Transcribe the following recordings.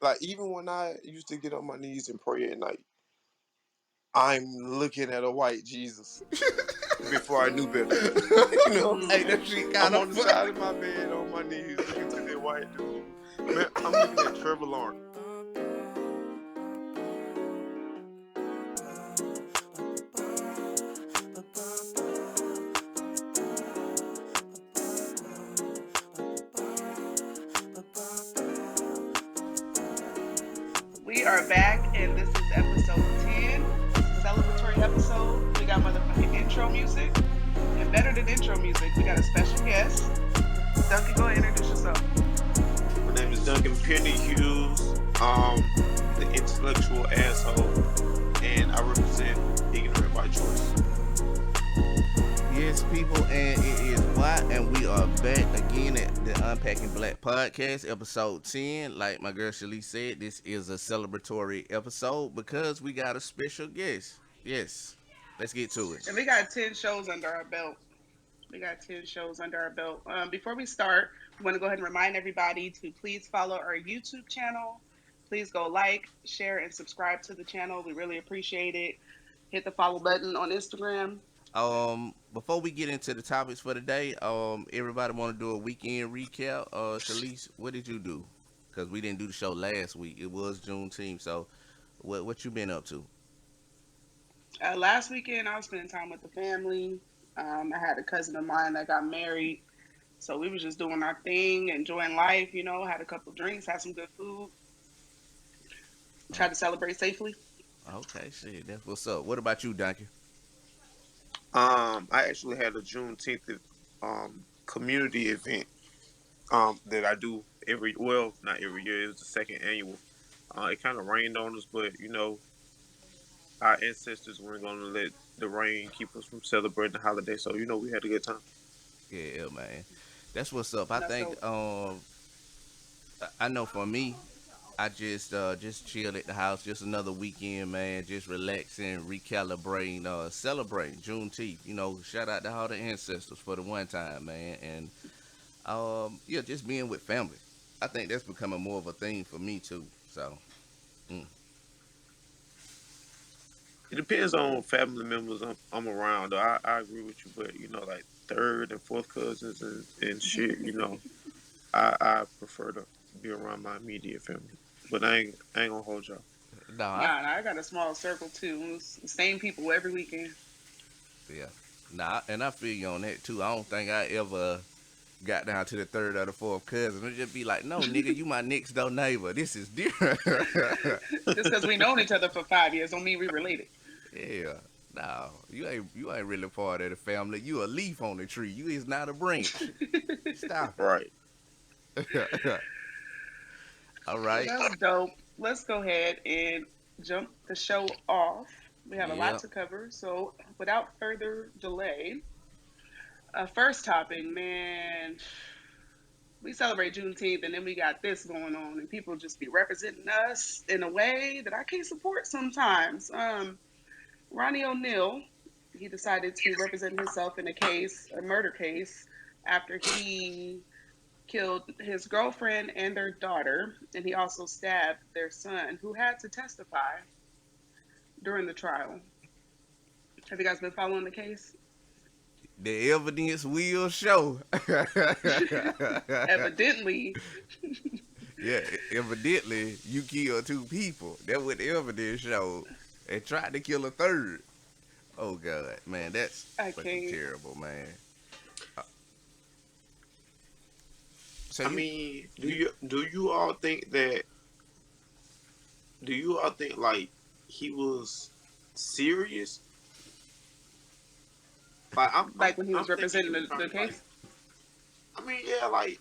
Like even when I used to get on my knees and pray at night, I'm looking at a white Jesus before I knew better. You know what I'm Hey, saying? that shit kind I'm of on the funny. side of my bed on my knees looking to that white dude. Man, I'm looking at Trevor Lawrence. We are back, and this is episode 10, celebratory episode. We got motherfucking intro music, and better than intro music, we got a special guest. Duncan, go ahead and introduce yourself. My name is Duncan Pinderhuse, the intellectual asshole, and I represent ignorant by choice. Yes, people, and it is White, and we are back again at the Unpacking Black Podcast, episode 10. Like my girl Shelise said, this is a celebratory episode because we got a special guest. Yes, let's get to it. And we got 10 shows under our belt. We got 10 shows under our belt. Before we start, we want to go ahead and remind everybody to please follow our YouTube channel. Please go like, share, and subscribe to the channel. We really appreciate it. Hit the follow button on Instagram. Before we get into the topics for today, everybody want to do a weekend recap. Shalise, what did you do? Because we didn't do the show last week. It was Juneteenth, so what you been up to? Last weekend, I was spending time with the family. I had a cousin of mine that got married. So we was just doing our thing, enjoying life, had a couple drinks, had some good food, Oh, tried to celebrate safely. okay, shit, that's what's up. What about you, Duncan? I actually had a Juneteenth community event that I do not every year. It was the second annual. It kind of rained on us, but our ancestors weren't going to let the rain keep us from celebrating the holiday. So we had a good time. Yeah, man, that's what's up. I That's think dope. I know for me, I just chilled at the house, just another weekend, man, just relaxing, recalibrating, celebrating Juneteenth. Shout out to all the ancestors for the one time, man, and yeah, just being with family. I think that's becoming more of a thing for me too. So, mm, It depends on family members I'm around. I agree with you, but like third and fourth cousins and shit. I prefer to be around my immediate family. But I ain't gonna hold y'all. nah, Nah, I got a small circle too. It's the same people every weekend. yeah, nah, and I feel you on that too. I don't think I ever got down to the third or the fourth cousin. It'd just be like, no, nigga, you my next door neighbor. This is different. Just because we known each other for 5 years don't mean we related. Yeah. No, you ain't really part of the family. You a leaf on the tree. You is not a branch. Stop Right. it. All Well, right. that's dope. Let's go ahead and jump the show off. We have a lot Yep. to cover, so without further delay, first topic, man. We celebrate Juneteenth, and then we got this going on, and people just be representing us in a way that I can't support sometimes. Ronnie O'Neill, he decided to represent himself in a murder case, after he killed his girlfriend and their daughter, and he also stabbed their son, who had to testify during the trial. Have you guys been following the case? The evidence will show. Evidently, Yeah, evidently you killed two people. That's what the evidence showed. And tried to kill a third. Oh god, man, that's I fucking can't. terrible, man. Uh, So I you, mean, do you you do you all think that? Do you all think like he was serious? Like I'm I'm Like when he I'm was thinking he representing was the, trying the to like. case? I mean, yeah, like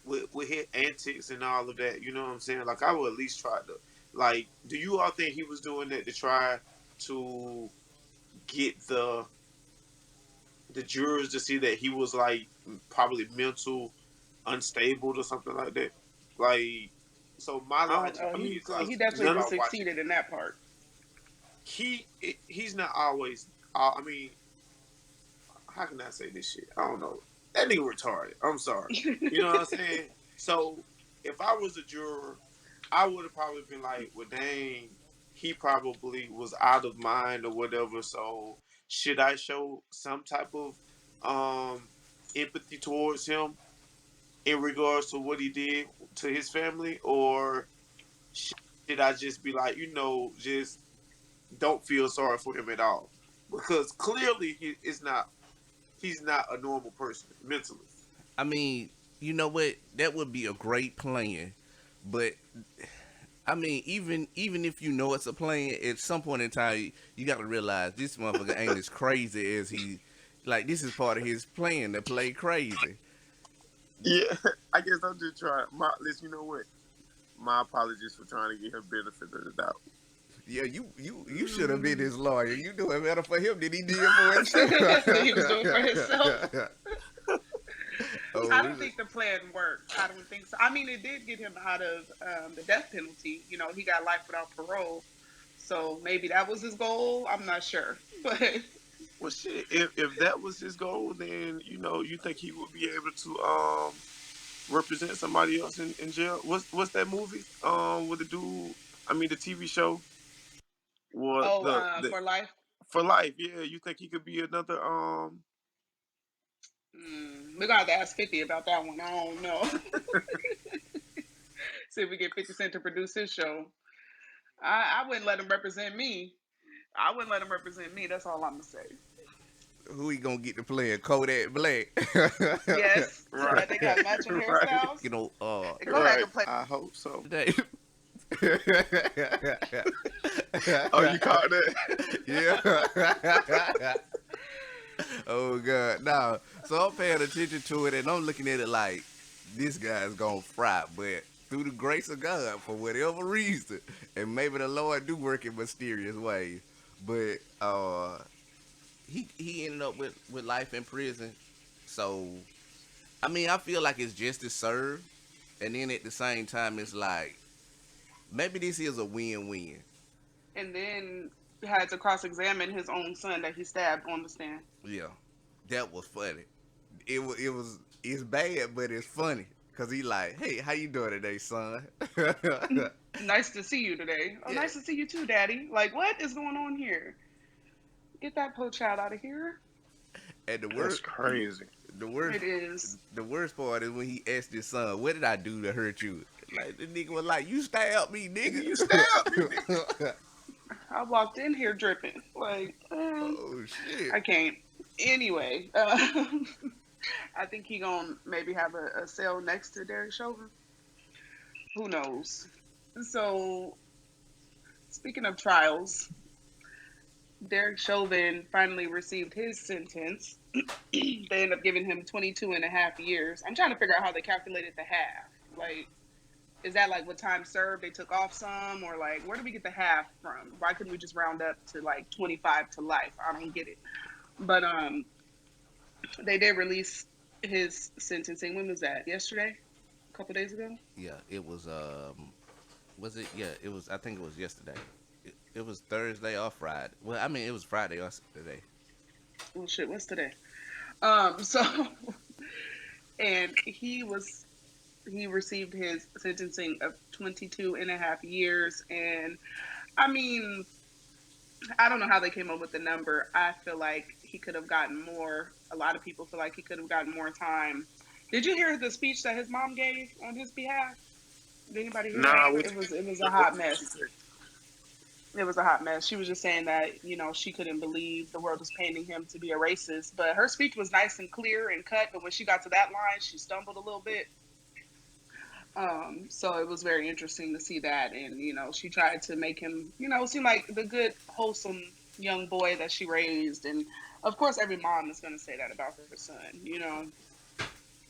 with his antics and all of that. You know what I'm saying? Like I would at least try to. Like, do you all think he was doing that to try to get the jurors to see that he was like probably mental unstable or something like that? Like, so my I don't logic, know. I mean, He because just definitely by watching succeeded in that part. he's not always. I mean, how can I say this shit? I don't know. That nigga retarded. I'm sorry. You know what I'm saying? So if I was a juror I would have probably been like, well, dang, he probably was out of mind or whatever. So should I show some type of um empathy towards him in regards to what he did to his family, or should I just be like, just don't feel sorry for him at all? Because clearly he's not a normal person mentally. I mean, you know what? That would be a great plan, but I mean, even if you know it's a plan, at some point in time, you got to realize this motherfucker ain't as crazy as he. Like this is part of his plan to play crazy. Yeah, I guess I'm just trying. Listen, you know what? My apologies for trying to get him benefit of the doubt. Yeah, you should have been his lawyer. You doing better for him than he did for That he was doing for himself. himself. I Oh, don't think the plan worked. I don't think so. I mean, it did get him out of the death penalty. You know, he got life without parole. So maybe that was his goal. I'm not sure. But Well, shit. If that was his goal, then you think he would be able to represent somebody else in jail? What's that movie? With the dude? I mean, the TV show. What oh, the for life. for life? Yeah, you think he could be another We're gonna have to ask 50 about that one. I don't know. See if we get 50 Cent to produce his show. I wouldn't let him represent me. I wouldn't let him represent me. That's all I'm gonna say. who he gonna get to play? Kodak Black. Yes, so right, that they got matching right, hairstyles. you know, And go back right? and play. I hope so. today. Oh, you caught that? Yeah. Oh god, now so I'm paying attention to it and I'm looking at it like this guy's gonna fry, but through the grace of God, for whatever reason, and maybe the Lord do work in mysterious ways, but he ended up with life in prison. So I mean, I feel like it's justice served, and then at the same time, it's like maybe this is a win-win. And then had to cross-examine his own son that he stabbed on the stand. Yeah, that was funny. It was it's bad, but it's funny because he like, hey, how you doing today, son? Nice to see you today. Oh, Yeah, nice to see you too, Daddy. Like, what is going on here? Get that poor child out of here. and the That's worst, crazy. the worst, It is. the worst part is when he asked his son, "What did I do to hurt you?" Like the nigga was like, "You stabbed me, Nigga, nigga." you stabbed me, nigga. I walked in here dripping. Like, Oh shit. I can't. Anyway, I think he gonna maybe have a cell next to Derrick Chauvin. Who knows? So, speaking of trials, Derrick Chauvin finally received his sentence. They ended up giving him 22 and a half years. I'm trying to figure out how they calculated the half. Like, is that like what time served? They took off some, or like, where do we get the half from? Why couldn't we just round up to like 25 to life? I don't get it. But they did release his sentencing. When was that? Yesterday? A couple days ago? Yeah, it was it? Yeah, it was. I think it was yesterday. It was Thursday or Friday. Well, I mean, it was Friday or yesterday. Oh shit, what's today? So and he received his sentencing of 22 and a half years. And I mean, I don't know how they came up with the number. I feel like he could have gotten more. A lot of people feel like he could have gotten more time. Did you hear the speech that his mom gave on his behalf? Did anybody hear that? Nah, It was a what hot did she mess. say? It was a hot mess. She was just saying that, she couldn't believe the world was painting him to be a racist. But her speech was nice and clear and cut. But when she got to that line, she stumbled a little bit. So it was very interesting to see that. And, she tried to make him, seem like the good, wholesome young boy that she raised. And of course, every mom is going to say that about her son.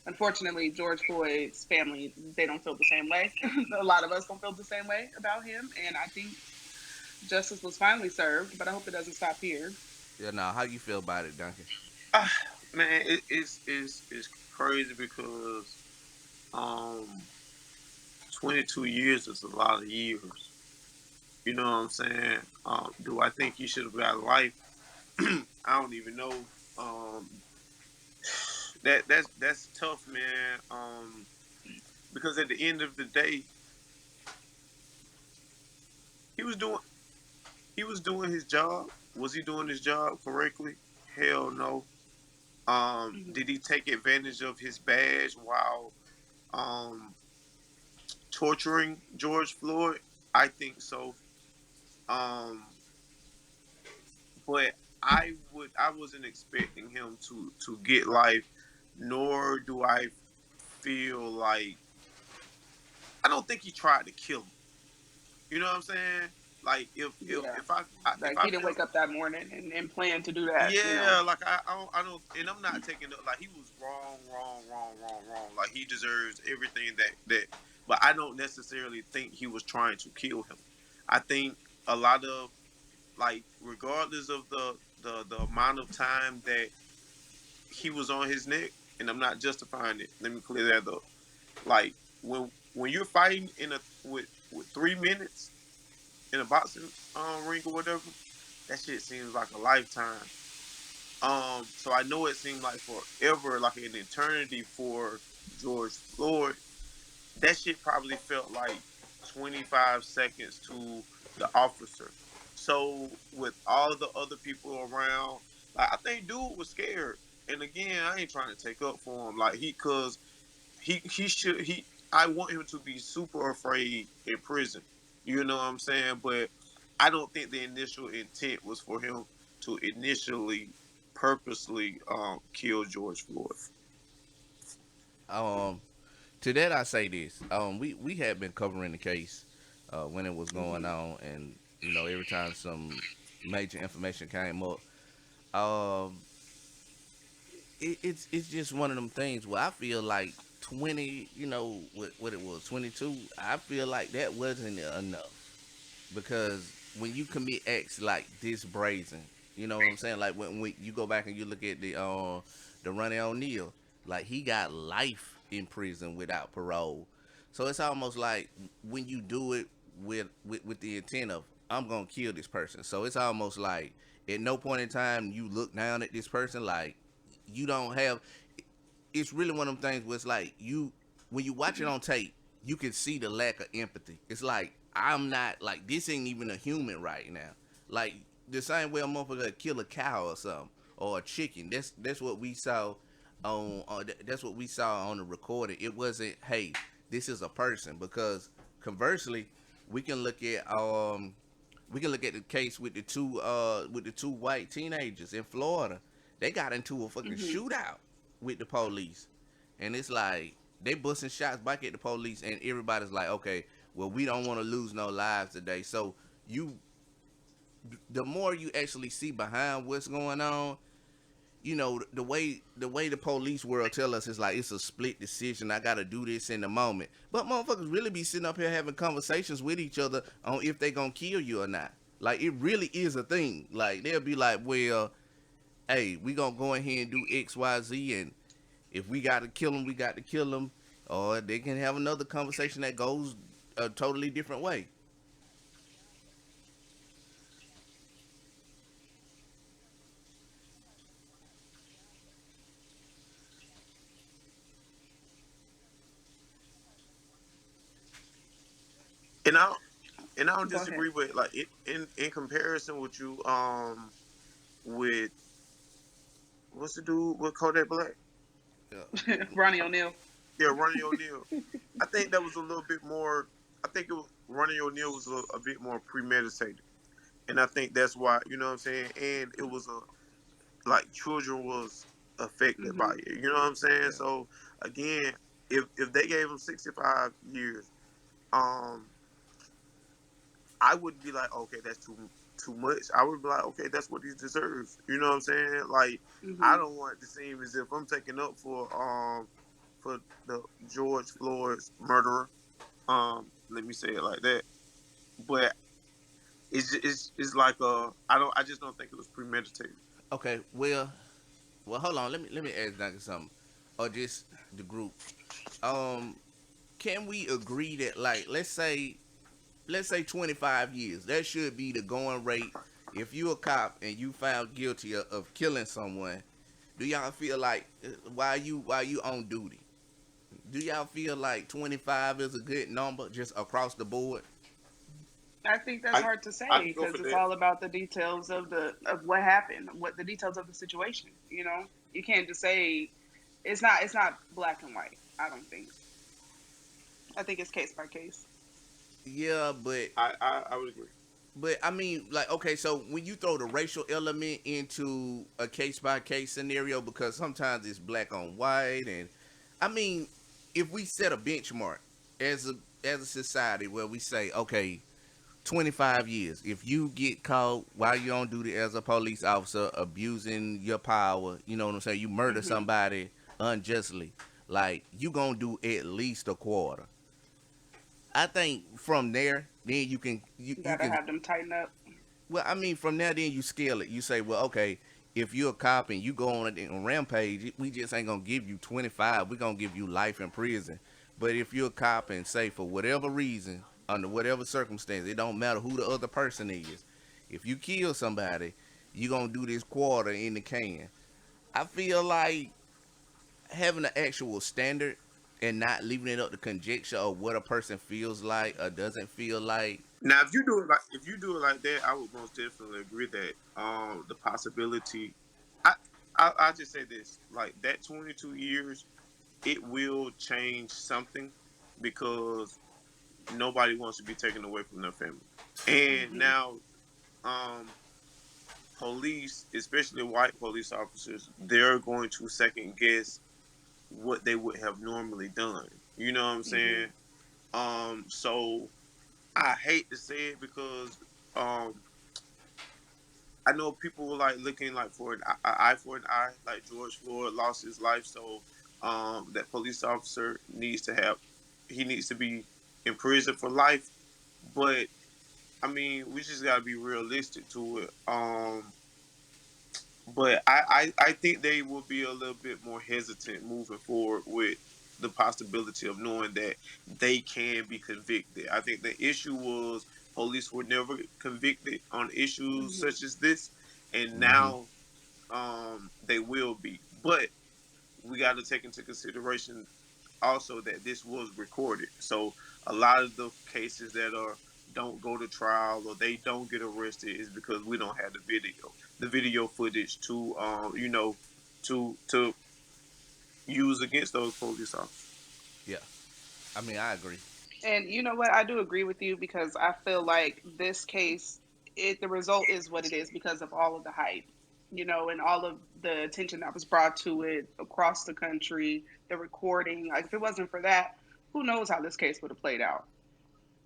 Unfortunately, George Floyd's family, they don't feel the same way. A lot of us don't feel the same way about him. And I think justice was finally served, but I hope it doesn't stop here. Yeah, now how you feel about it, Duncan? Ah, man, it's crazy because um 22 years is a lot of years. You know what I'm saying? Do I think he should have got life? I don't even know. That's tough, man. Because at the end of the day, he was doing he was doing his job. Was he doing his job correctly? Hell no. Hmm. Did he take advantage of his badge while um torturing George Floyd? I think so. Um, but I wasn't expecting him to get life, nor do I feel like I don't think he tried to kill him. You know what I'm saying? Like Yeah. if Like I he didn't feel wake up that morning and plan to do that. yeah, like I don't, and I'm not taking it like he was wrong, wrong, wrong, wrong, wrong. Like he deserves everything but I don't necessarily think he was trying to kill him. I think a lot of like regardless of the amount of time that he was on his neck, and I'm not justifying it. Let me clear that up. Like when you're fighting in a with 3 minutes in a boxing ring or whatever, that shit seems like a lifetime. So I know it seemed like forever, like an eternity for George Floyd. That shit probably felt like 25 seconds to the officer. So with all the other people around, like I think dude was scared. And again, I ain't trying to take up for him. Like cause he should I want him to be super afraid in prison. You know what I'm saying? But I don't think the initial intent was for him to initially purposely kill George Floyd. Um, to that I say this. We had been covering the case when it was going Hmm. on, and every time some major information came up, um, it's just one of them things where I feel like 20, what it was 22. I feel like that wasn't enough because when you commit acts like this brazen, you know what I'm saying? Like when you go back and you look at the Ronnie O'Neal, like he got life in prison without parole. So it's almost like when you do it with the intent of I'm gonna kill this person. So it's almost like at no point in time you look down at this person like you don't have. It's really one of them things where it's like you when you watch it on tape, you can see the lack of empathy. It's like I'm not like this ain't even a human right now. Like the same way a motherfucker kill a cow or something or a chicken. That's what we saw on. That's what we saw on the recording. It wasn't hey, this is a person because conversely, we can look at the case with the two white teenagers in Florida. They got into a fucking Hmm. shootout with the police, and it's like they busting shots back at the police, and everybody's like, okay, well we don't want to lose no lives today. So you, the more you actually see behind what's going on, the way the police world tell us is like it's a split decision. I gotta do this in the moment, but motherfuckers really be sitting up here having conversations with each other on if they gonna kill you or not. Like it really is a thing. Like they'll be like, well, hey, we gonna go in here and do X, Y, Z, and if we gotta kill them, we got to kill them, or they can have another conversation that goes a totally different way. And I don't Go ahead. disagree with like in comparison with you with what's the dude with Kodak Black? Yeah. Ronnie O'Neal. Yeah, Ronnie O'Neal. I think that was a little bit more. I think Ronnie O'Neal was a bit more premeditated, and I think that's why you know what I'm saying. And it was a like children was affected by Hmm. it. You know what I'm saying? Yeah. So again, if they gave him 65 years, um, I wouldn't be like, okay, that's too much. I would be like, okay, that's what he deserves. You know what I'm saying? Like, I Hmm. don't want it to seem as if I'm taking up for the George Floyd's murderer. Let me say it like that. But it's like I just don't think it was premeditated. Okay. Well, hold on. Let me ask Duncan something, or just the group. Um, can we agree that like let's say 25 years that should be the going rate if you a cop and you found guilty of killing someone? Do y'all feel like while you on duty? Do y'all feel like 25 is a good number just across the board? I think that's I hard to I say can go for because it's that. all about the details of what happened, what the details of the situation. You know, you can't just say it's not black and white. I don't think. I think it's case by case. Yeah, but I would agree. I mean, like, okay, so when you throw the racial element into a case by case scenario, because sometimes it's black on white, and I mean, if we set a benchmark as a society where we say, okay, 25 years, if you get caught while you're on duty as a police officer abusing your power, you know what I'm saying, you murder Hmm. somebody unjustly, like you gonna do at least a quarter. I think from there, then you Gotta can. have them tighten up. Well, I mean, from there, then you scale it. You say, well, okay, if you're a cop and you go on a rampage, we just ain't gonna give you 25. We're gonna give you life in prison. But if you're a cop and say for whatever reason, under whatever circumstance, it don't matter who the other person is. If you kill somebody, you gonna do this quarter in the can. I feel like having an actual standard and not leaving it up to conjecture of what a person feels like or doesn't feel like. Now, if you do it like that, I would most definitely agree that the possibility. I I just say this, like that 22 years, it will change something because nobody wants to be taken away from their family. And Hmm. now, um, police, especially white police officers, they're going to second guess what they would have normally done. You know what I'm Hmm. saying? So I hate to say it because um, I know people were like looking like for an eye for an eye, like George Floyd lost his life, so that police officer needs to have he needs to be in prison for life. But I mean, we just gotta be realistic to it. But I think they will be a little bit more hesitant moving forward with the possibility of knowing that they can be convicted. I think the issue was police were never convicted on issues Hmm. such as this, and Mm-hmm. now they will be. But we got to take into consideration also that this was recorded. So a lot of the cases that are don't go to trial or they don't get arrested is because we don't have the video footage to to use against those police officers. Yeah, I mean, I agree. And you know what? I do agree with you because I feel like this case, the result is what it is because of all of the hype, and all of the attention that was brought to it across the country, the recording. Like if it wasn't for that, who knows how this case would have played out?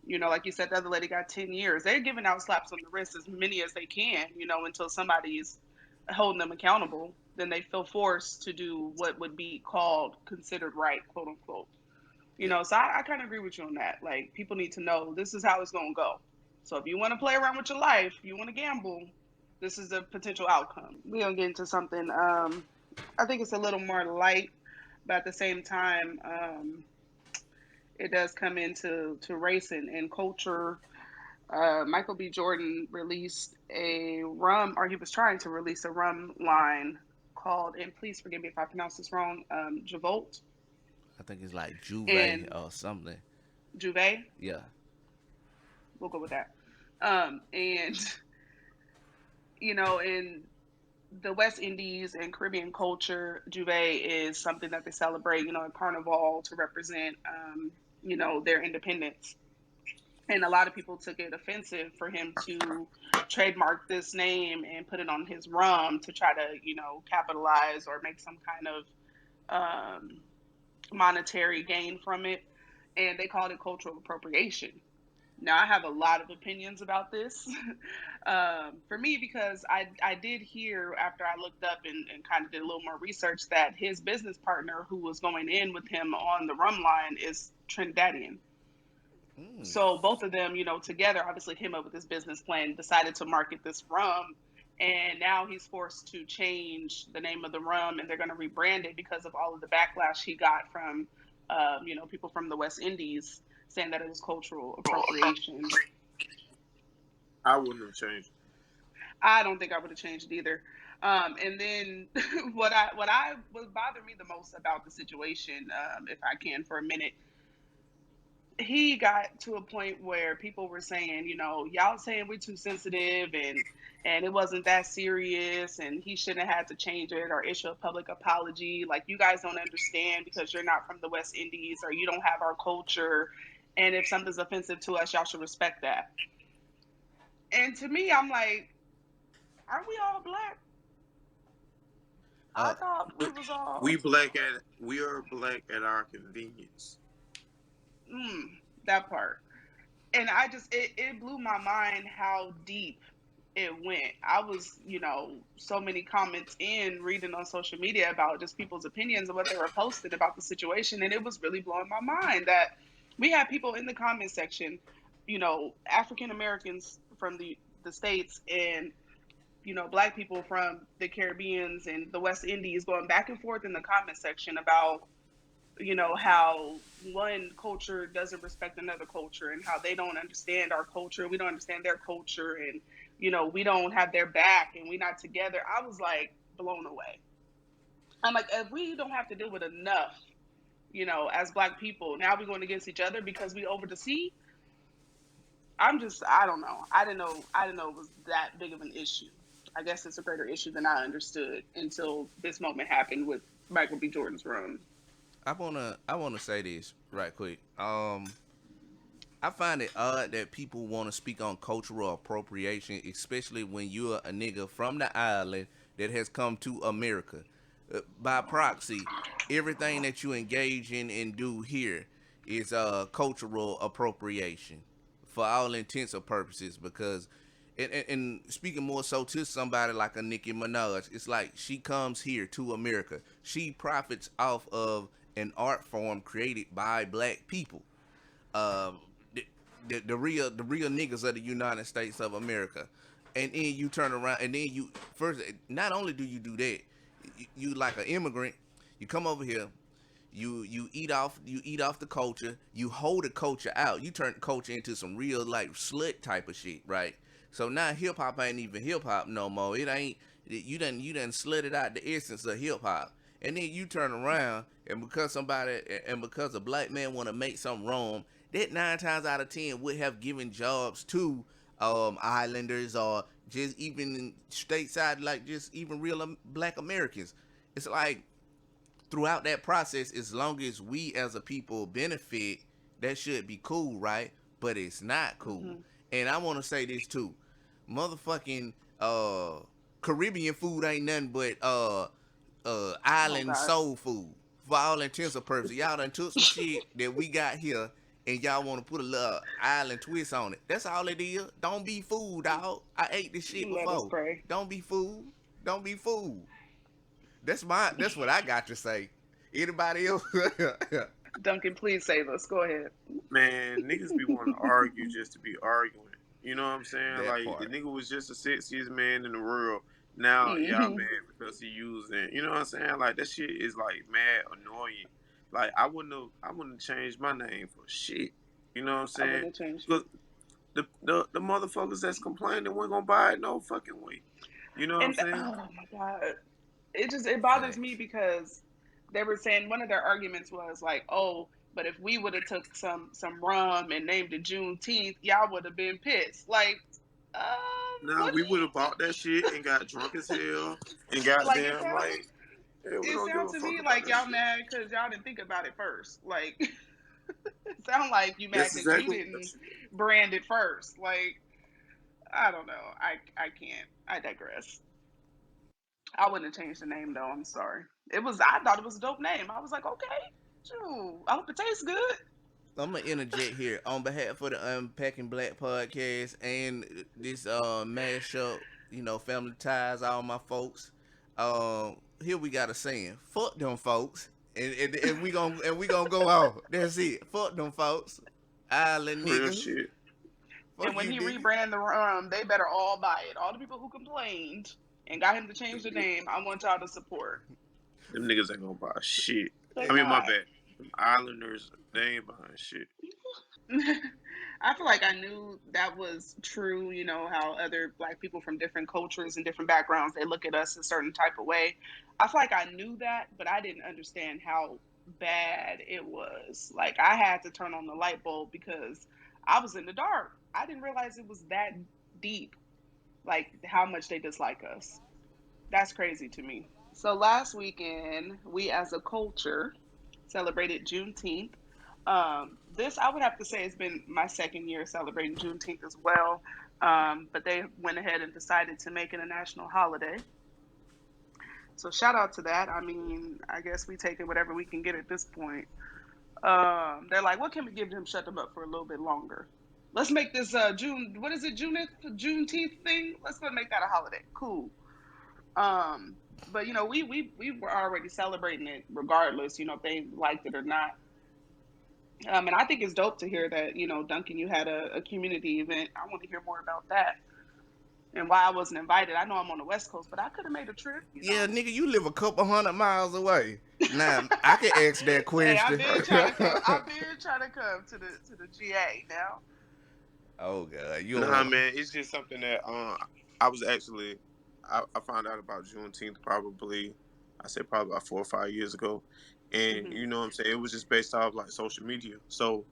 Like you said, the other lady got 10 years. They're giving out slaps on the wrist as many as they can, until somebody is holding them accountable. Then they feel forced to do what would be called considered right, quote unquote. Yeah, So I kind of agree with you on that. Like, people need to know this is how it's going to go. So if you want to play around with your life, you want to gamble, this is a potential outcome. We're going to get into something, I think it's a little more light, but at the same time, it does come into race and culture. Michael B. Jordan released a rum, or he was trying to release a rum line called, and please forgive me if I pronounce this wrong, Javolt I think it's like Juve and or something. Juve. Yeah. We'll go with that. And in the West Indies and Caribbean culture, Juve is something that they celebrate, at Carnival to represent, their independence. And a lot of people took it offensive for him to trademark this name and put it on his rum to try to, capitalize or make some kind of monetary gain from it. And they called it cultural appropriation. Now, I have a lot of opinions about this. For me, because I did hear after I looked up and kind of did a little more research that his business partner who was going in with him on the rum line is Trinidadian. Mm. So both of them, together, obviously came up with this business plan, decided to market this rum, and now he's forced to change the name of the rum, and they're going to rebrand it because of all of the backlash he got from, people from the West Indies saying that it was cultural appropriation. I wouldn't have changed. I don't think I would have changed it either. And then what bothered me the most about the situation, if I can for a minute, he got to a point where people were saying, y'all saying we're too sensitive and it wasn't that serious and he shouldn't have had to change it or issue a public apology. Like you guys don't understand because you're not from the West Indies or you don't have our culture. And if something's offensive to us, y'all should respect that. And to me, I'm like, aren't we all black? I Uh, thought we was We all black at we are black at our convenience. mm, that part. And I just it blew my mind how deep it went. I was, so many comments in reading on social media about just people's opinions and what they were posting about the situation. And it was really blowing my mind that we had people in the comment section, African Americans from the States and, black people from the Caribbeans and the West Indies going back and forth in the comment section about how one culture doesn't respect another culture and how they don't understand our culture, we don't understand their culture, and we don't have their back and we're not together. I was like blown away. I'm like, if we don't have to deal with enough, as black people, now we're going against each other because we over the sea. I don't know. I didn't know it was that big of an issue. I guess it's a greater issue than I understood until this moment happened with Michael B. Jordan's room. I wanna say this right quick. I find it odd that people want to speak on cultural appropriation, especially when you're a nigga from the island that has come to America. By proxy, everything that you engage in and do here is cultural appropriation for all intents and purposes. Because, and speaking more so to somebody like a Nicki Minaj, it's like she comes here to America. She profits off of an art form created by black people. Um, the real niggas of the United States of America, and then you turn around and then you first. Not only do you do that, you like an immigrant, you come over here, you eat off the culture, you hold the culture out, you turn the culture into some real like slut type of shit, right? So now hip hop ain't even hip hop no more. It ain't you done slutted out the essence of hip hop. And then you turn around and because a black man want to make something wrong, that 9 times out of 10 would have given jobs to islanders or just even stateside, like just even real black Americans. It's like throughout that process, as long as we as a people benefit, that should be cool, right? But it's not cool. Hmm. And I want to say this too, motherfucking Caribbean food ain't nothing but Oh island God. soul food for all intents and purposes. Y'all done took some shit that we got here and y'all want to put a little island twist on it. That's all it is. Don't be fooled, dog. I ate this shit Let us before. pray. Don't be fooled. Don't be fooled. That's what I got to say. Anybody else? Duncan, please save us. Go ahead. Man, niggas be wanting to argue just to be arguing. You know what I'm saying? That Like the part. nigga was just the sexiest man in the world. Now y'all Hmm. mad because he using. You know what I'm saying? Like that shit is like mad annoying. Like I wouldn't change my name for shit. You know what I'm I saying? wouldn't have changed it. Cause the motherfuckers that's complaining weren't gonna buy it no fucking way. You know what I'm And saying? oh my God, it bothers me Facts. because they were saying one of their arguments was like, oh, but if we would have took some rum and named it Juneteenth, y'all would have been pissed. Like, Now would we would have bought that shit and got drunk as hell and we? Like goddamn like yeah, we it don't give sounds a to fuck me about like that y'all shit. mad because y'all didn't think about it first. Like, it sound like you mad That's because you exactly what that didn't shit is. brand it first. Like, I don't know. I can't. I digress. I wouldn't have changed the name though. I'm sorry. I thought it was a dope name. I was like, okay, shoot. I hope it tastes good. I'm gonna interject here on behalf of the Unpacking Black podcast and this mashup, family ties, all my folks. Here we got a saying: "Fuck them folks," and we gonna go off. That's it. Fuck them folks, island Real niggas. shit. And Fuck when you, he nigga. rebranded the they better all buy it. All the people who complained and got him to change Them the niggas, name, I want y'all to support. them niggas ain't gonna buy shit. They I mean, my not. bad. Them Islanders, they ain't buying shit. I feel like I knew that was true, how other black people from different cultures and different backgrounds, they look at us a certain type of way. I feel like I knew that, but I didn't understand how bad it was. Like I had to turn on the light bulb because I was in the dark. I didn't realize it was that deep, like how much they dislike us. That's crazy to me. So last weekend, we as a culture celebrated Juneteenth. This I would have to say has been my second year celebrating Juneteenth as well. But they went ahead and decided to make it a national holiday. So shout out to that. I mean, I guess we take it whatever we can get at this point. They're like, what can we give them? Shut them up for a little bit longer. Let's make this June. What is it? Juneteenth thing. Let's go make that a holiday. Cool. But we were already celebrating it regardless. If they liked it or not. And I think it's dope to hear that Duncan, you had a community event. I want to hear more about that and why I wasn't invited. I know I'm on the West Coast, but I could have made a trip. Yeah, nigga, you live a couple hundred miles away. Now I can ask that Hey, I've question. been trying to come. I've been trying to come to the GA now. Oh god, you don't Nah, want. man, it's just something that I was actually I found out about Juneteenth probably I say probably about 4 or 5 years ago, and Hmm. you know what I'm saying, it was just based off like social media. So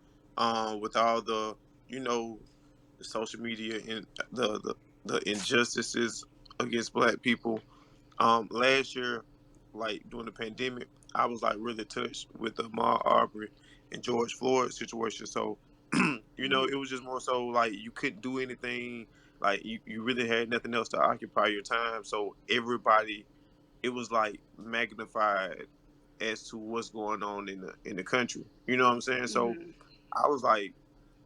with all the you know the social media and the injustices against Black people, last year, like during the pandemic, I was like really touched with the Ahmaud Arbery and George Floyd situation. So, Hmm. it was just more so like you couldn't do anything. Like you really had nothing else to occupy your time. So everybody, it was like magnified as to what's going on in the country. You know what I'm saying? So Hmm. I was like,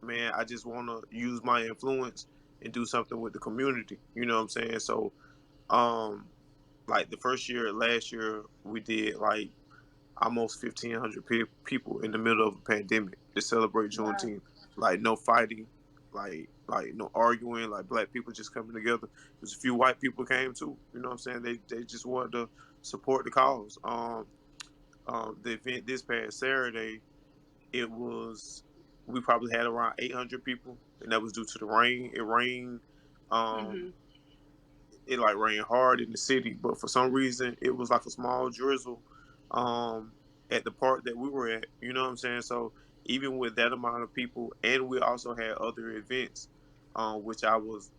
man, I just want to use my influence and do something with the community. You know what I'm saying? So, um, like the first year, last year, we did like almost 1,500 people in the middle of a pandemic to celebrate Wow. Juneteenth. Like no fighting, like no arguing, like Black people just coming together. There's a few white people came too. You know what I'm saying? They just wanted to support the cause. The event this past Saturday, it was we probably had around 800 people, and that was due to the rain. It rained. Um, Hmm. it like rained hard in the city, but for some reason it was like a small drizzle um at the park that we were at. You know what I'm saying? So even with that amount of people, and we also had other events, which I was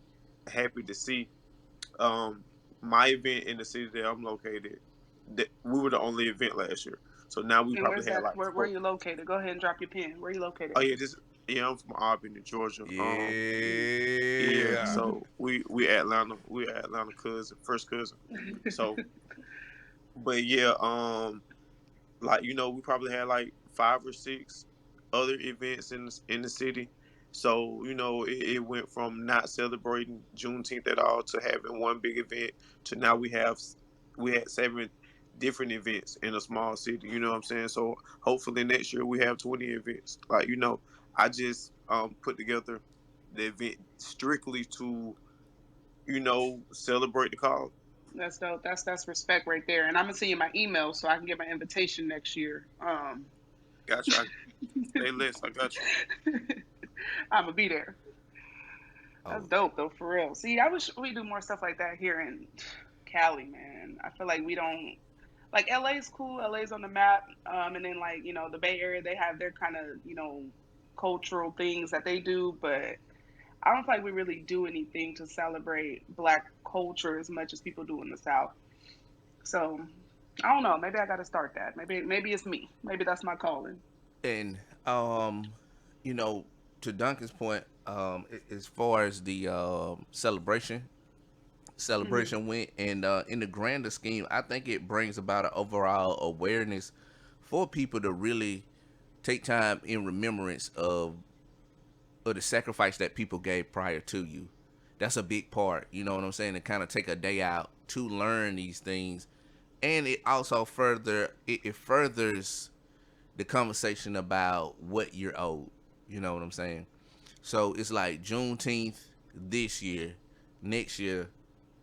happy to see. Um, my event in the city that I'm located, that we were the only event last year. So now we And probably where's had that? like Where four. you located? Go ahead and drop your pin. Where you Oh located? yeah, I'm from Albany, Georgia. Yeah, Yeah. so we Atlanta, we Atlanta cousin, first cousin. So, but yeah, like we probably had like 5 or 6 other events in the city. So it went from not celebrating Juneteenth at all to having one big event to now we had 7 different events in a small city. You know what I'm saying? So hopefully next year we have 20 events. Like I just put together the event strictly to celebrate the cause. That's dope. That's respect right there. And I'm gonna send you my email so I can get my invitation next year. Got you. Stay less. I got you. I'm gonna be there. That's Oh, dope though, for real. See, I wish we do more stuff like that here in Cali, man. I feel like we don't like LA's cool. LA's on the map. And then like the Bay Area, they have their kind of cultural things that they do, but I don't feel like we really do anything to celebrate Black culture as much as people do in the South. So I don't know. Maybe I got to start that. Maybe it's me. Maybe that's my calling. and you know, to Duncan's point, as far as the Hmm. celebration went, and in the grander scheme, I think it brings about an overall awareness for people to really take time in remembrance of the sacrifice that people gave prior to you. That's a big part, you know what I'm saying? To kind of take a day out to learn these things, and it also it furthers the conversation about what you're owed. You know what I'm saying? So it's like Juneteenth this year, next year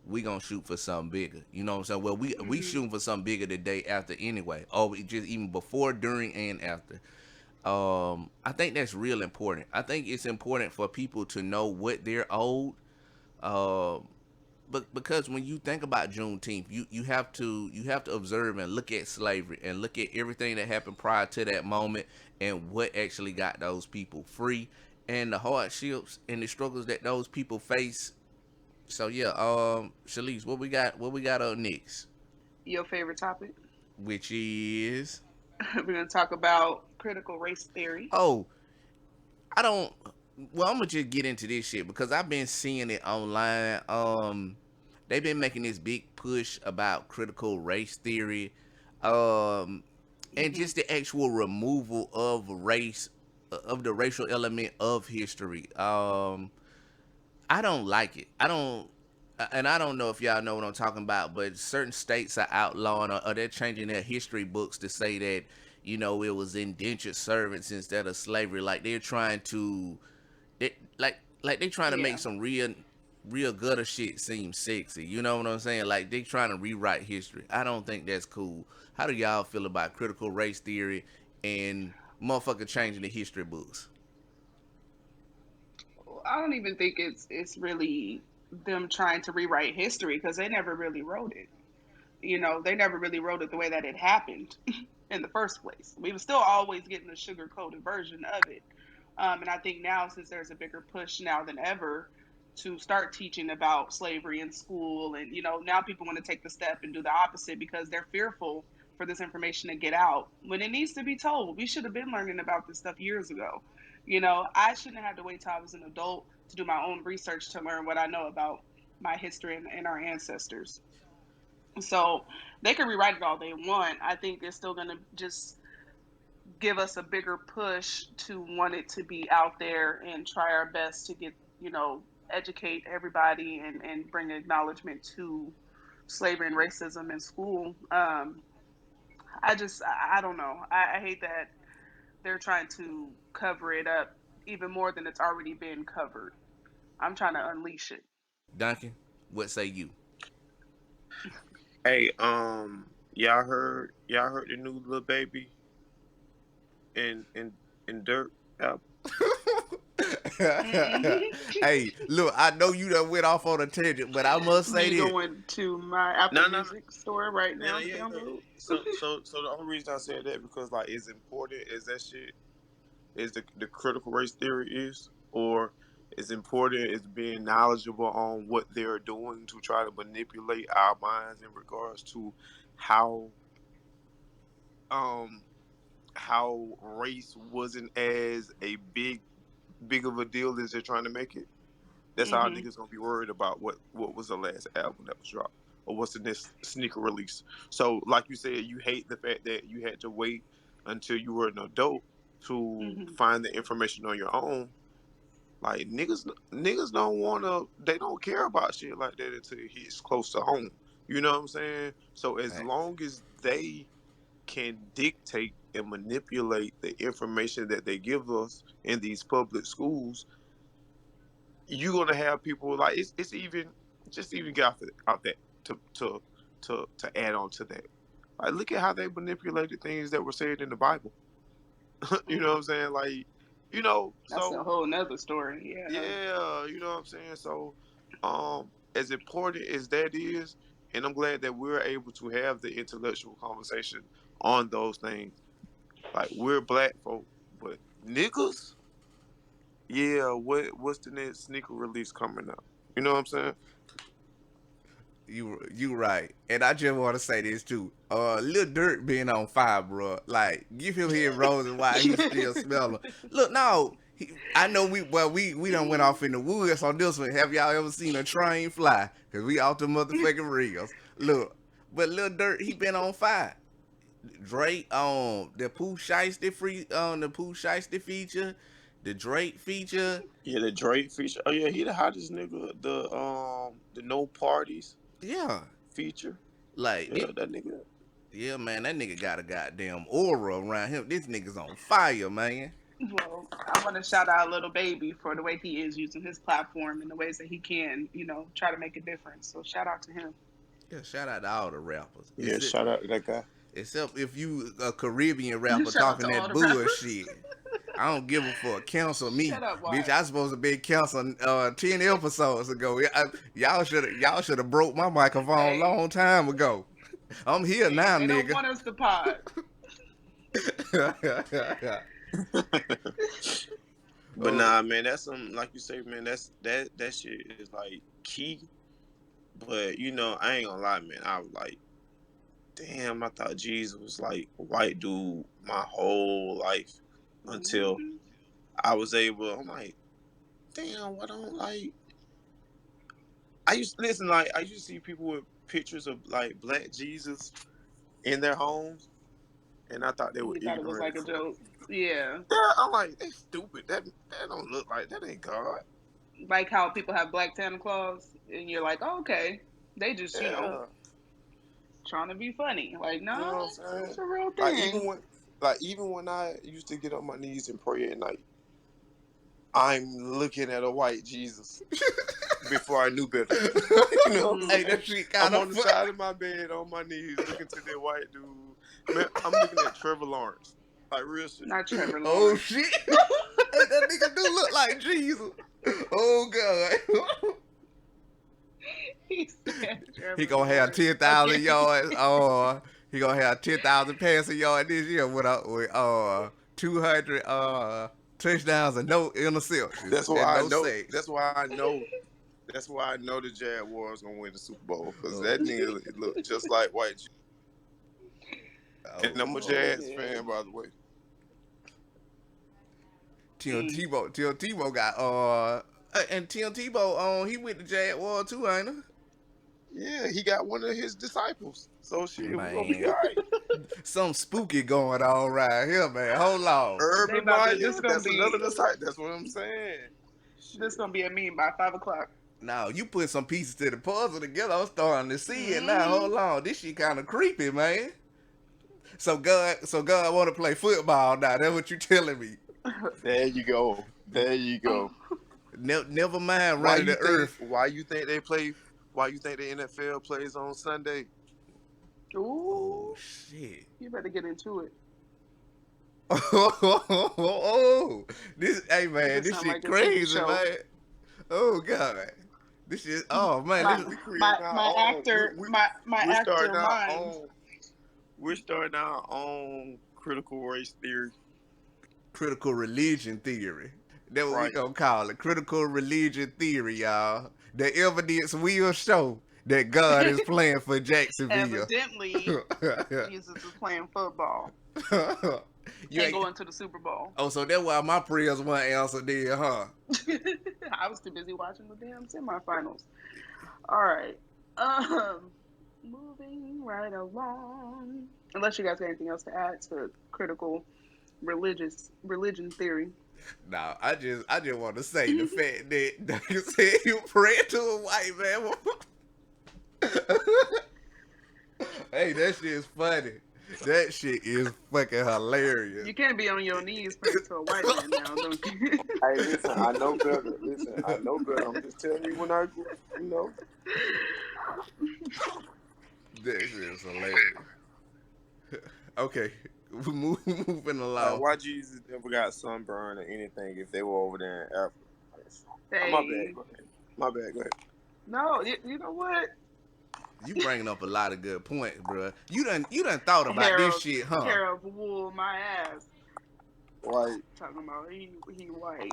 we gonna shoot for something bigger. You know what I'm saying? Well, we Hmm. shooting for something bigger the day after anyway. Or just even before, during, and after. I think that's real important. I think it's important for people to know what they're owed. Um, But because when you think about Juneteenth, you have to observe and look at slavery and look at everything that happened prior to that moment and what actually got those people free and the hardships and the struggles that those people face. So yeah, Shelise, what we got up next? Your favorite topic? Which is We're going to talk about critical race theory. oh, I don't. Well, I'm gonna just get into this shit because I've been seeing it online. They've been making this big push about critical race theory, um, and Hmm. just the actual removal of race, of the racial element of history. I don't like it. And I don't know if y'all know what I'm talking about, but certain states are outlawing or they're changing their history books to say that it was indentured servants instead of slavery. Like they're trying to, like they trying to make Yeah. some real gutter shit seem sexy. You know what I'm saying? Like they trying to rewrite history. I don't think that's cool. How do y'all feel about critical race theory and motherfucker changing the history books? I don't even think it's really them trying to rewrite history because they never really wrote it. They never really wrote it the way that it happened in the first place. We were still always getting a sugar coated version of it. And I think now, since there's a bigger push now than ever to start teaching about slavery in school, and now people want to take the step and do the opposite because they're fearful for this information to get out when it needs to be told. We should have been learning about this stuff years ago. I shouldn't have had to wait till I was an adult to do my own research to learn what I know about my history and our ancestors. So they can rewrite it all they want. I think they're still going to just give us a bigger push to want it to be out there and try our best to get, educate everybody and bring acknowledgement to slavery and racism in school. I don't know. I hate that they're trying to cover it up even more than it's already been covered. I'm trying to unleash it. Duncan, what say you? Hey, y'all heard the new little baby in Dirt album? Mm-mm. Hey, look, I know you done went off on a tangent, but I must say Me this. going to my Apple No, no, no. Music store right Yeah, now to yeah, yeah. download. So the only reason I said that because like it's important is that shit is the critical race theory is, or is important is being knowledgeable on what they're doing to try to manipulate our minds in regards to how um how race wasn't as a big of a deal as they're trying to make it. That's how Hmm. niggas gonna be worried about what was the last album that was dropped or what's the next sneaker release. So, like you said, you hate the fact that you had to wait until you were an adult to Hmm. find the information on your own. Like niggas don't wanna, they don't care about shit like that until it hits close to home. You know what I'm saying? So as Facts. long as they can dictate and manipulate the information that they give us in these public schools, you're gonna have people like it's even just even get out that to add on to that. Like look at how they manipulated things that were said in the Bible. You know what I'm saying? Like, That's a so whole nother story. Yeah. yeah, you know what I'm saying? So as important as that is, and I'm glad that we're able to have the intellectual conversation on those things. Like we're black folk, but niggas, yeah, what's the next sneaker release coming up? You know what I'm saying? You right, and I just want to say this too. Lil Durk being on fire, bro. Like, give him his roses while he still smelling. Look, no, I know we done went off in the woods on this one. Have y'all ever seen a train fly? Cause we off the motherfucking reels. Look, but Lil Durk, he been on fire. Drake on the Pooh Shiesty feature, the Drake feature. Yeah, the Drake feature. Oh yeah, he the hottest nigga. The No Parties Yeah, feature. like Yeah, that nigga. yeah, man, that nigga got a goddamn aura around him. This nigga's on fire, man. Well, I want to shout out Little Baby for the way he is using his platform and the ways that he can, try to make a difference. So shout out to him. Yeah, shout out to all the rappers. Yeah, shout out to that guy. Except if you a Caribbean rapper Shout out to talking all that the rappers. bullshit. I don't give a fuck. Cancel me, Shut up, bitch. Wyatt. I supposed to be canceled 10 episodes ago. Y'all should have broke my microphone Hey, long time ago. I'm here hey, now, they don't nigga. want us to pod. But Oh, nah, man, that's some like you say, man. That shit is like key. But I ain't gonna lie, man. I was like, damn, I thought Jesus was like a white dude my whole life until Mhm. I was able. I'm like, damn, what don't like? I used to listen, like I used to see people with pictures of like black Jesus in their homes, and I thought they were You thought it was ignorant like as a fuck. joke. Yeah. Yeah, I'm like, they stupid. That don't look like that ain't God. Like how people have black Santa Claus, and you're like, oh, okay, they just, Yeah, trying to be funny. Like, you know nah, what I'm saying? it's a real Like thing. even when I used to get on my knees and pray at night, I'm looking at a white Jesus before I knew better. You know what I'm Mm, hey, saying? that shit kind I'm of on the fun. side of my bed on my knees looking to that white dude. Man, I'm looking at Trevor Lawrence. Like real shit. not Trevor Oh Lawrence. shit. Hey, that nigga do look like Jesus. Oh god. He said He Trevor gonna have Lawrence 10,000 again. yards. He gonna have 10,000 passing yards this year with 200 touchdowns and no interceptions That's and why I no know. sacks. That's why I know. That's why I know the Jaguars gonna win the Super Bowl because Oh, that nigga look just like white. And oh, I'm a Oh Jazz man. fan, by the way. Tim Mm. Tebow. Tim Tebow got and Tim Tebow he went to Jaguar too, ain't he? Yeah, he got one of his disciples. So shit, we gonna be all Man, right. some spooky going on right here, man. Hold on. They Urban about to. This Meyer, gonna that's another be. disciple. That's what I'm saying. This Shit. gonna be a meme by 5 o'clock. Now you put some pieces to the puzzle together. I'm starting to see it now. Hmm. Hold on, this shit kind of creepy, man. So God want to play football now. That's what you telling me. There you go. There you go. Never mind Why running you the think? earth. Why you think they play? Why you think the NFL plays on Sunday? Oh Ooh, shit. you better get into it. Oh, this hey man, This this sound shit like a TV crazy, show. man. Oh god, this shit. Oh man, My this We my creating our my own. actor my We're actor starting our mind. own. We're starting our own critical race theory. critical religion theory. That's what we Right. gonna call it. Critical religion theory, y'all. The evidence will show that God is playing for Jacksonville. Evidently, Jesus is playing football You and ain't. going to the Super Bowl. Oh, so that's why my prayers weren't answered then, huh? I was too busy watching the damn semifinals. All right. Um, moving right along. Unless you guys got anything else to add to critical religion theory. No, I just want to say the fact that you said you praying to a white man. Hey, that shit is funny. That shit is fucking hilarious. You can't be on your knees praying to a white man now, don't you? Hey, listen. I know better. Listen. I know better. I'm just telling you when I, you know. That shit is hilarious. Okay, moving Like, along. why Jesus never got sunburned or anything if they were over there in Africa? My bad. Hey, Go ahead. My bad. Go ahead. no, you know what? You bringing up a lot of good points, bro. You done thought about Hair this of shit, huh? hair of wool, my ass. Like, Talking about he white.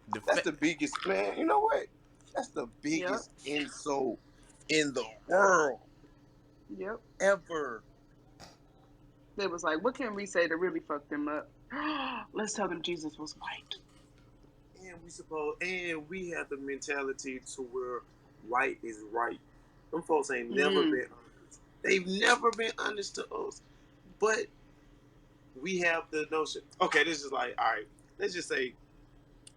The that's fa- the biggest man. You know what? That's the Yep, biggest insult in the world yep. ever. They was like, what can we say to really fuck them up? Let's tell them Jesus was white. And we have the mentality to where right is right. Them folks ain't never Mm, been honest. They've never been honest to us. But we have the notion. Okay, this is like, all right. Let's just say,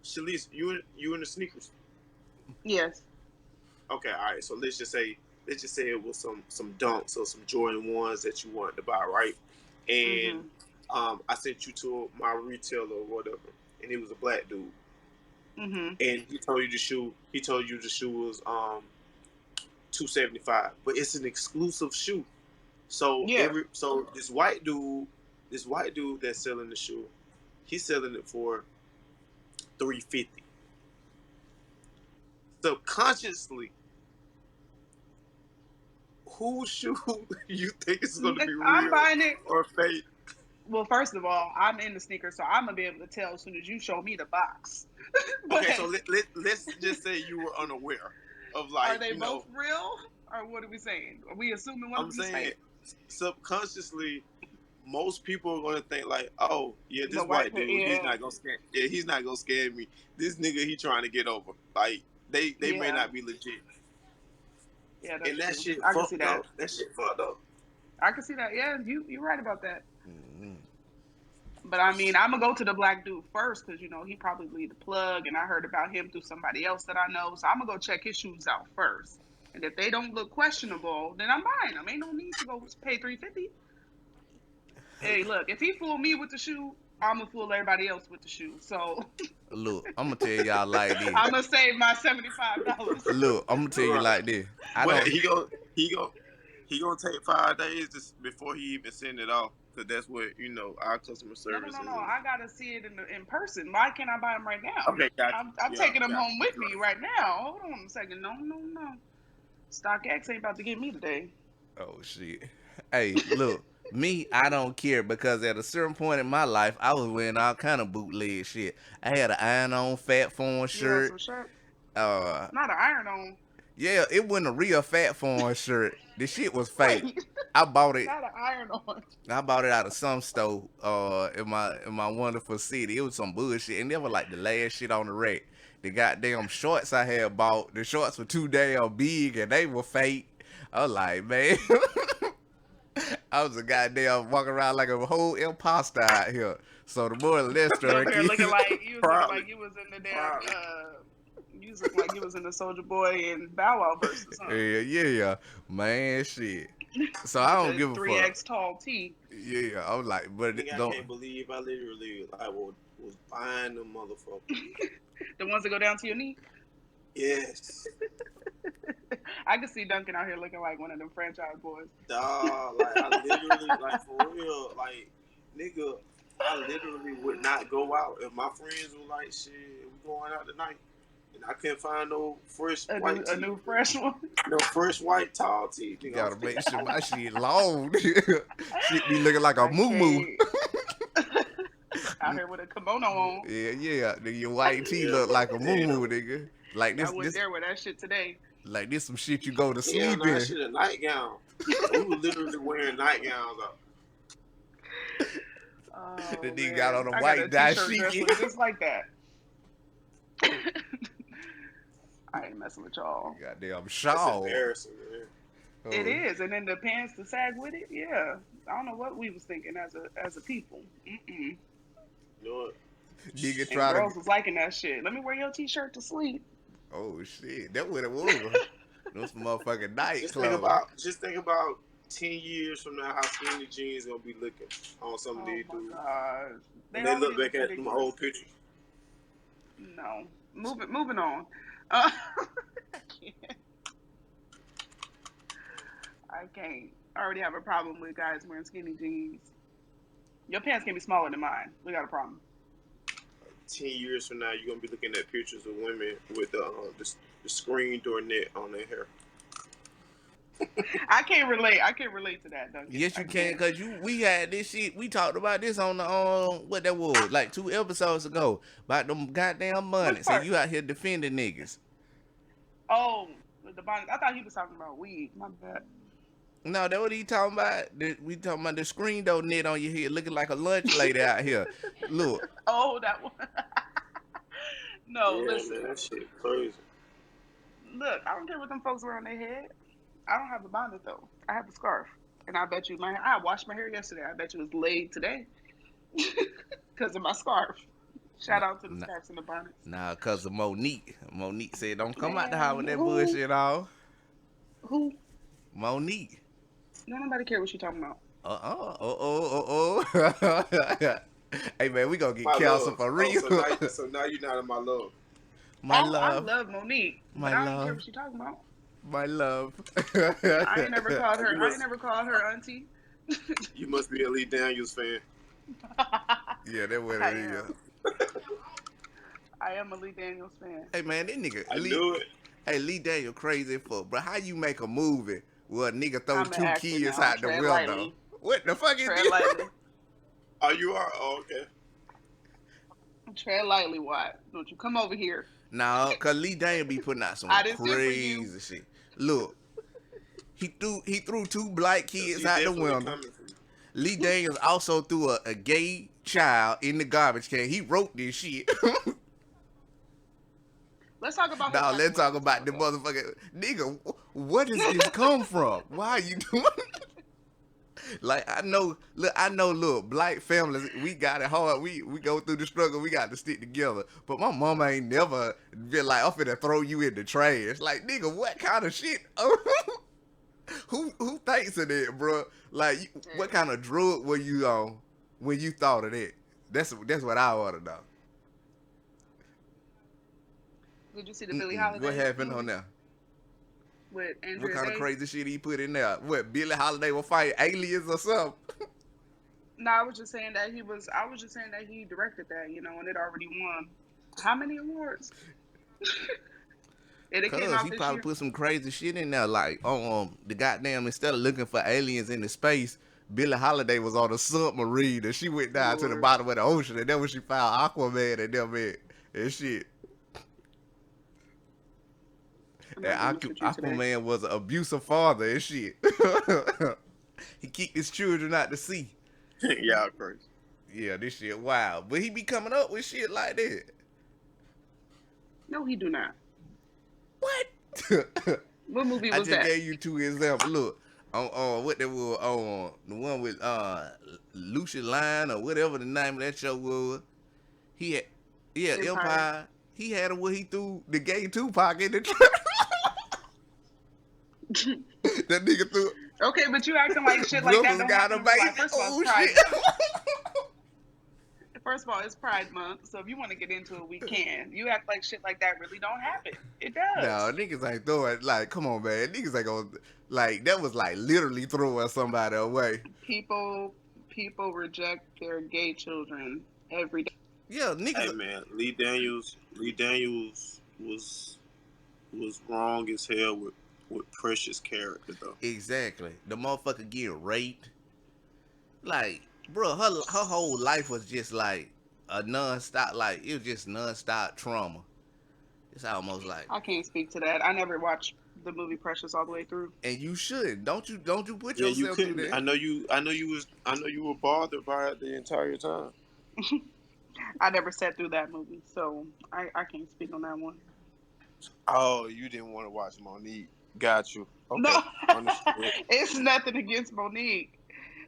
Shelise, you in the sneakers. yes. Okay, all right. So let's just say it was some dunks or some Jordan ones that you wanted to buy, right? And Mhm. I sent you to my retailer or whatever, and it was a black dude, Mhm. and he told you the shoe was 275, but it's an exclusive shoe. So Yeah. this white dude This white dude that's selling the shoe, he's selling it for 350. Subconsciously, whose shoe you think is going to be I'm real buying it. or fake? Well, first of all, I'm in the sneakers, so I'm gonna be able to tell as soon as you show me the box. But Okay, so let's just say you were unaware of, are like, they both real, or what are we saying? Are we assuming one of I'm them is saying fake? subconsciously, most people are going to think like, oh yeah, The this white, white dude, he's yeah, not gonna scam. Yeah, he's not gonna scam me. This nigga, he trying to get over. Like they may yeah, not be legit, yeah. That's and that true. shit I can see fucked that. up. That shit fucked up. I can see that. Yeah, you're right about that. Mm-hmm. But I mean, I'm gonna go to the black dude first because he probably the plug, and I heard about him through somebody else that I know. So I'm gonna go check his shoes out first, and if they don't look questionable, then I'm buying them. Ain't no need to go pay 350. Hey, look, if he fooled me with the shoe, I'm gonna fool everybody else with the shoe. So Look, I'm gonna tell y'all like this. I'm gonna save my $75. Look, I'm gonna tell you Right. like this. I But don't. he gonna take 5 days before he even send it off, because that's what our customer No, no, service no, is. no. I gotta see it in person. Why can't I buy them right now? Okay, got I'm you. Yeah, taking them got home you. with me right now. Hold on a second. No, no, no. StockX ain't about to get me today. Oh shit. Hey, look, me, I don't care because at a certain point in my life, I was wearing all kind of bootleg shit. I had an iron-on fat form You had shirt. some shirt? Uh, Not an iron on. yeah, it wasn't a real fat form shirt. The shit was fake. Wait, I bought it. not an iron on. I bought it out of some store in my wonderful city. It was some bullshit, and they were like the last shit on the rack. The goddamn shorts I had bought, the shorts were too damn big and they were fake. I was like, man, I was a goddamn walking around like a whole imposter out here. So the more or less You over story here looking is, like you was looking Probably, like you was in the damn probably. you was looking like you was in the Soldier Boy and Bow Wow versus, huh? yeah, man, shit. So I With don't the give a three fuck. X tall T. Yeah, I was like, but Nigga, I don't. can't believe I literally like was buying them motherfuckers. The ones that go down to your knee. Yes, I could see Duncan out here looking like one of them franchise boys. dog. Like I literally, like for real, like nigga, I literally would not go out if my friends were like, "Shit, we going out tonight," and I couldn't find no fresh A white a tee, new fresh one. no fresh white tall tee. You Nigga, I'm gotta staying make sure home. my shit long. Shit be looking like a I moo moo. can't. Out here with a kimono on. Yeah. Nigga, your white tee Yeah, look bro. like a moo moo, Damn. nigga. Like I this, wouldn't this, dare wear that shit today. like this some shit you go to Hell sleep no, that in. shit a nightgown. We were literally wearing nightgowns up. The Oh nigga got on man, a I got a white t-shirt dress dashiki. look just like that. I ain't messing with y'all. Goddamn That's shawl. embarrassing, man. It Oh, is, and then the pants to sag with it. Yeah, I don't know what we was thinking as a people. Mm-mm. You know what? nigga And try to. girls was liking that shit. Let me wear your t-shirt to sleep. Oh shit, that what it was. Those motherfucking Just think nightclubs. about, 10 years from now how skinny jeans gonna be looking on some of Oh these my dudes gosh, when they they look already back look at them ridiculous. old pictures. No, moving on. Uh, I can't. I can't. I already have a problem with guys wearing skinny jeans. Your pants can be smaller than mine. We got a problem. 10 years from now, you're gonna be looking at pictures of women with the screen door net on their hair. I can't relate. I can't relate to that, Duncan. Yes, I you can, can't. cause we had this shit. We talked about this on the what that was like 2 episodes ago about them goddamn money. Which So part? you out here defending niggas? Oh, the bonnet. I thought he was talking about weed. My bad. No, that what he talking about. We talking about the screen door net on your head, looking like a lunch lady out here. Look, Oh, that one. No, Yeah, man, listen. that shit crazy. Look, I don't care what them folks wear on their head. I don't have a bonnet though. I have a scarf, and I bet you I washed my hair yesterday. I bet you it was laid today because of my scarf. Shout nah, out to the nah, scarves and the bonnets. nah, cause of Monique. Monique said, "Don't come out the house Man, with that who bullshit all." who? Monique. No, nobody care what you talking about. Oh. Hey man, we gonna get My canceled love. for Oh, real. so now you're not in my love. My Oh, I love, love Monique, but my I don't care love, what you talking about. my love. I ain't never called You her. I ain't must never called her auntie. you must be a Lee Daniels fan. Yeah, that's what I it is. am. I am a Lee Daniels fan. Hey man, this nigga I Lee. knew it. Hey, Lee Daniel crazy fuck, bro. How you make a movie where a nigga throw I'm an two actor kids now. out the Tread window? lightly. What the fuck is Tread this? lightly. Oh, you are. Oh, okay. Tread lightly, Watt. Don't you come over here. Nah, cause Lee Daniel be putting out some I didn't send for you. crazy shit. Look, he threw two black Cause kids he out the definitely window. coming for you. Lee Daniels also threw a gay child in the garbage can. He wrote this shit. Let's talk about his Now acting let's when it talk gets time about to the go. motherfucker nigga. Where does this come from? Why are you doing? Like I know, look, black families, we got it hard. We go through the struggle. We got to stick together. But my mama ain't never been like, I'm finna throw you in the trash. Like nigga, what kind of shit? Who thinks of that, bro? Like, what Yeah. kind of drug were you on when you thought of that? That's what I want to know. Did you see the Billie What Holiday happened on movie there? with What Andrea kind of Day? crazy shit he put in there? What Billie Holiday will fight aliens or something? No, I was just saying that he was. I was just saying that he directed that, and it already won how many awards? And it came Cause out he this probably year. put some crazy shit in there, like the goddamn instead of looking for aliens in the space, Billie Holiday was on a submarine and she went down to the Lord, bottom of the ocean and then when she found Aquaman and them and shit. I'm And not gonna mess with you today. Aquaman was an abusive father and shit. He kicked his children out to sea. Y'all crazy. Yeah, this shit wild. But he be coming up with shit like that. No, he do not. What? What movie I was just that? gave you two examples. Look, on what they were on the one with Lucia Line or whatever the name of that show was. He had yeah, Empire. Empire. He had it where he threw the gay Tupac in the trash. That nigga threw Okay, but you acting like shit like that brothers don't got happen a in real life. baby. First of all, it's Oh Pride shit. Month. First of all, it's Pride Month, so if you want to get into it, we can. You act like shit like that really don't happen. It No, does. niggas ain't throwing like come on man. Niggas ain't gonna like that was like literally throwing somebody away. People people reject their gay children every day. Yeah, Hey niggas man, Lee Daniels was wrong as hell with Precious character though. exactly. The motherfucker getting raped. Like, bro, her whole life was just like a nonstop, like it was just nonstop trauma. It's almost like, I can't speak to that. I never watched the movie Precious all the way through. and you should don't you put Yeah, you yourself through couldn't. that. I know you were bothered by it the entire time. I never sat through that movie, so I can't speak on that one. Oh, you didn't want to watch Monique. Got you. No, Okay, understood. it's nothing against Monique.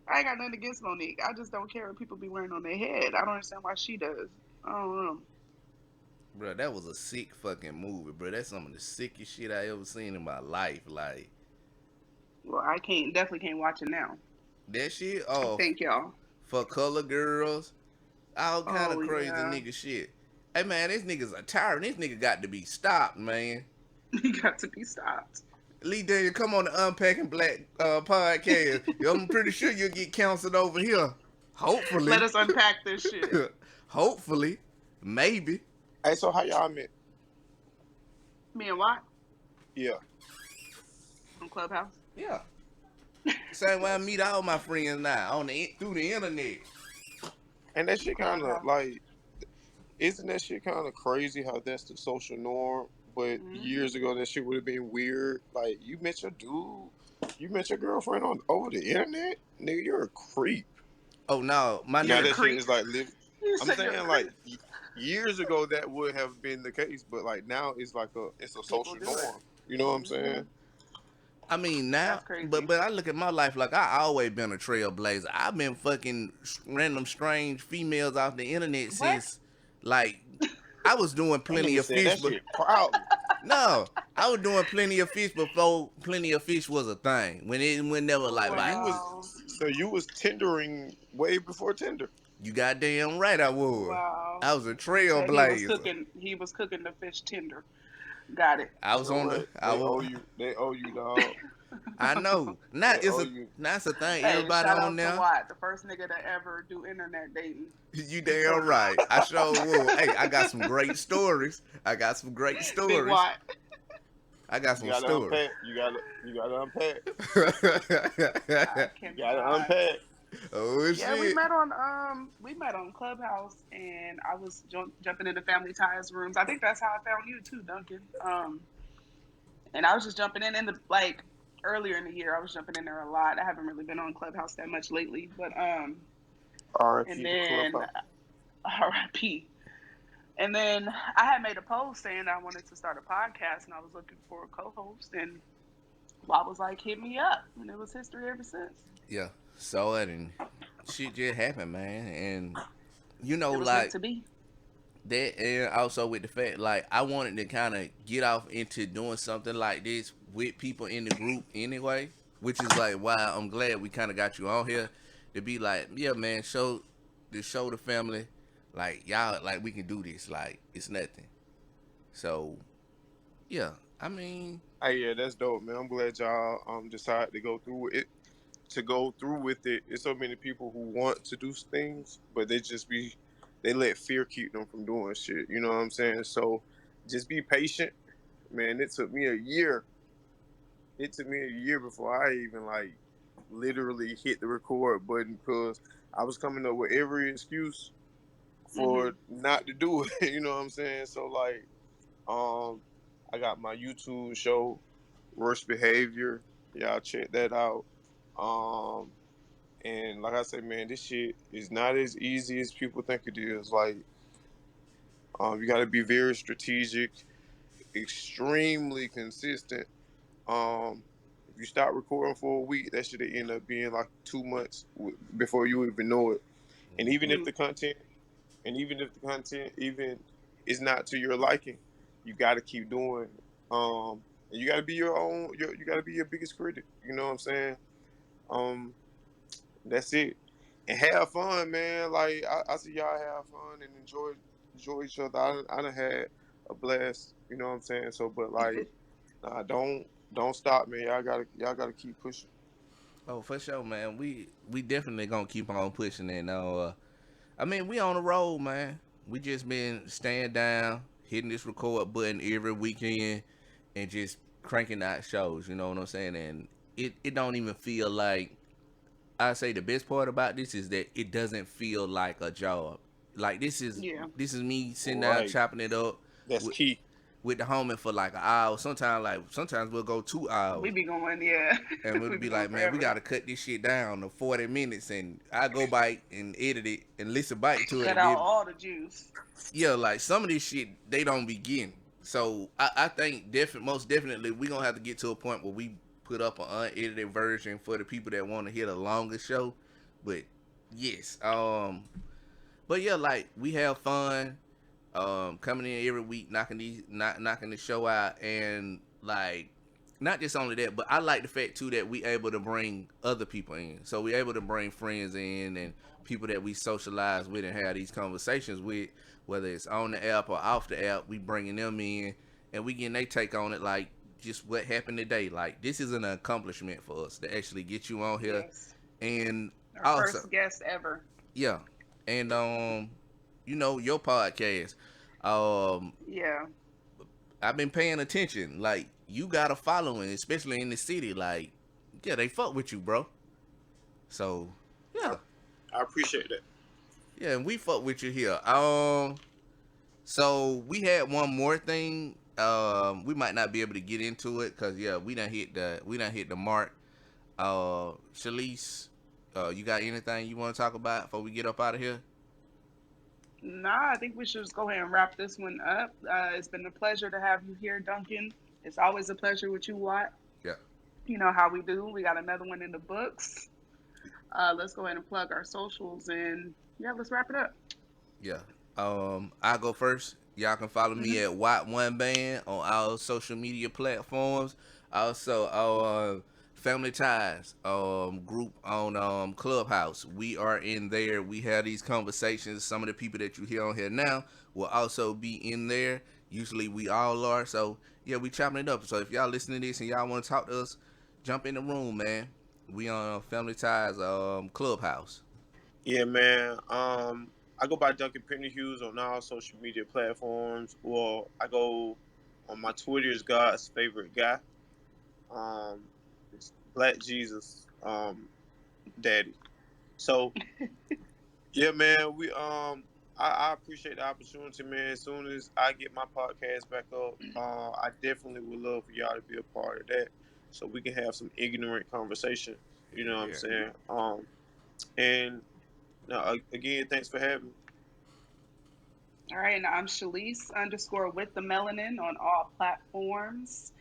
I ain't got nothing against Monique. I just don't care what people be wearing on their head. I don't understand why she does. I don't know. Bro, that was a sick fucking movie, bro. That's some of the sickest shit I ever seen in my life. Like Well, I can't definitely can't watch it now. that shit. Oh, Thank y'all. for color girls, all kind of Oh crazy yeah, nigga shit. Hey man, this nigga's a tyrant. This nigga got to be stopped, man. he got to be stopped. Lee Daniel, come on the Unpacking Black podcast. I'm pretty sure you'll get counseled over here. Let Hopefully. us unpack this shit. Hopefully. Maybe. Hey, so how y'all met? Me and Watt Yeah, on Clubhouse. Yeah. Same way I meet all my friends now through the internet. and that shit kind of Clubhouse. like, isn't that shit kind of crazy how that's the social norm? But Hmm. years ago, that shit would have been weird. Like, you met your dude, you met your girlfriend on over the internet, nigga. You're a creep. Oh no, my Now You're a nigga. that shit creep. is like live. You I'm said you're a saying like creep. years ago that would have been the case, but like now it's like it's a People social do it. norm. You know what I'm Hmm. saying? I mean now, That's crazy. but I look at my life like I always been a trailblazer. I've been fucking random strange females off the internet What? since like I was doing That plenty nigga of said fish, that but shit proudly. no, I was doing plenty of fish before plenty of fish was a thing. When they were So like you was Wow. so you was tendering way before Tinder. you goddamn right I was. Wow. I was a So he was trailblazer. cooking. He was cooking the fish tender. Got it. I You was know on the what? I was They owe you, dog. I know. They Not it's owe a you. that's the thing. Hey, Everybody shout on out to there. Watt, the first nigga to ever do internet dating. You damn right. I sure will. Hey, I got some great stories. I got some great Big stories. Watt. I got You some gotta stories. unpack. You gotta unpack. I You gotta cannot. unpack. Oh Yeah, shit. we met on Clubhouse, and I was jumping into Family Ties rooms. I think that's how I found you too, Duncan. And I was just jumping in the like earlier in the year. I was jumping in there a lot. I haven't really been on Clubhouse that much lately, but and R.I.P. the then clubhouse. R.I.P. And then I had made a post saying I wanted to start a podcast, and I was looking for a co-host, and Bob was like, "Hit me up," and it was history ever since. Yeah. So it and shit just happened, man. And you know, It was meant like to be. that, and also with the fact, like I wanted to kind of get off into doing something like this with people in the group anyway, which is like why I'm glad we kind of got you on here to be like, yeah, man, show the family, like y'all, like we can do this, like it's nothing. So yeah, I mean, Hey, yeah, that's dope, man. I'm glad y'all decided to go through it. To go through with it, it's so many people who want to do things, but they let fear keep them from doing shit. You know what I'm saying? So just be patient, man. It took me a year before I even like literally hit the record button because I was coming up with every excuse for Hmm. not to do it. You know what I'm saying? So like, um, I got my YouTube show, Worst Behavior. Y'all check that out. Um, and like I said, man, this shit is not as easy as people think it is. Like, you got to be very strategic, extremely consistent. If you start recording for a week, that should end up being like 2 months before you even know it. And even if Mm. the content, even is not to your liking, you got to keep doing it. And you got to be you got to be your biggest critic. You know what I'm saying? Um, that's it. And have fun, man. Like I see y'all have fun and enjoy each other. I done had a blast. You know what I'm saying? So, but like, nah, don't stop, man. Y'all gotta keep pushing. oh for sure, man, we definitely gonna keep on pushing it. I mean, we on the road, man. We just been staying down, hitting this record button every weekend, and just cranking out shows. You know what I'm saying? And it don't even feel like. I say the best part about this is that it doesn't feel like a job. Like Yeah, this is me sitting down Right. chopping it up That's with key. with the homie for like an hour. Sometimes we'll go 2 hours. we be going. Yeah, And we'll we be be going like, man, we forever. gotta cut this shit down to 40 minutes, and I go back and edit it and listen back to it, Cut and out then all the juice. yeah, like some of this shit they don't be getting. So I think most definitely we gonna have to get to a point where we put up an unedited version for the people that want to hear the longest show. But yes, but yeah, like we have fun, coming in every week, knocking the show out, and like not just only that, but I like the fact too that we able to bring other people in. So we able to bring friends in and people that we socialize with and have these conversations with, whether it's on the app or off the app. We bringing them in and we getting they take on it, like just what happened today. Like this is an accomplishment for us to actually get you on here, Yes, and our also first guest ever. yeah, and you know your podcast. Um, Yeah, I've been paying attention. Like you got a following, especially in the city. Like yeah, they fuck with you, bro. So I, yeah, I appreciate that. yeah, and we fuck with you here. So we had one more thing. We might not be able to get into it because yeah, we done hit the mark. Shelise, you got anything you want to talk about before we get up out of here? nah, I think we should just go ahead and wrap this one up. It's been a pleasure to have you here, Duncan. It's always a pleasure with you, Watt. Yeah, You know how we do. We got another one in the books. Let's go ahead and plug our socials, and yeah, let's wrap it up. yeah. I go first. Y'all can follow me Hmm. at Watt One Band on our social media platforms. Also, our Family Ties group on Clubhouse. We are in there. We have these conversations. Some of the people that you hear on here now will also be in there. Usually, we all are. So yeah, we chopping it up. So if y'all listening to this and y'all want to talk to us, Jump in the room, man. We on Family Ties Clubhouse. Yeah, man. I go by Duncan Pinderhuse on all social media platforms. Well, I go on my Twitter is God's favorite guy. It's Black Jesus, Daddy. So yeah, man. I appreciate the opportunity, man. As soon as I get my podcast back up, I definitely would love for y'all to be a part of that, so we can have some ignorant conversation. You know what I'm Yeah. saying? And again, thanks for having me. All right, and I'm Shelise underscore with the melanin on all platforms,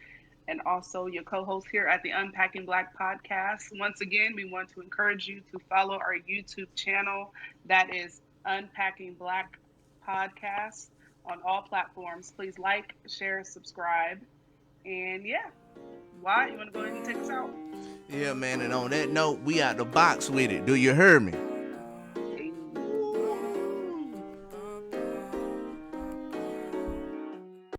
and also your co-host here at the Unpacking Black podcast. Once again, we want to encourage you to follow our YouTube channel. That is Unpacking Black podcast on all platforms. Please like, share, subscribe, and yeah. Why? You want to go ahead and take us out? Yeah, man. And on that note, we out the box with it. Do you hear me?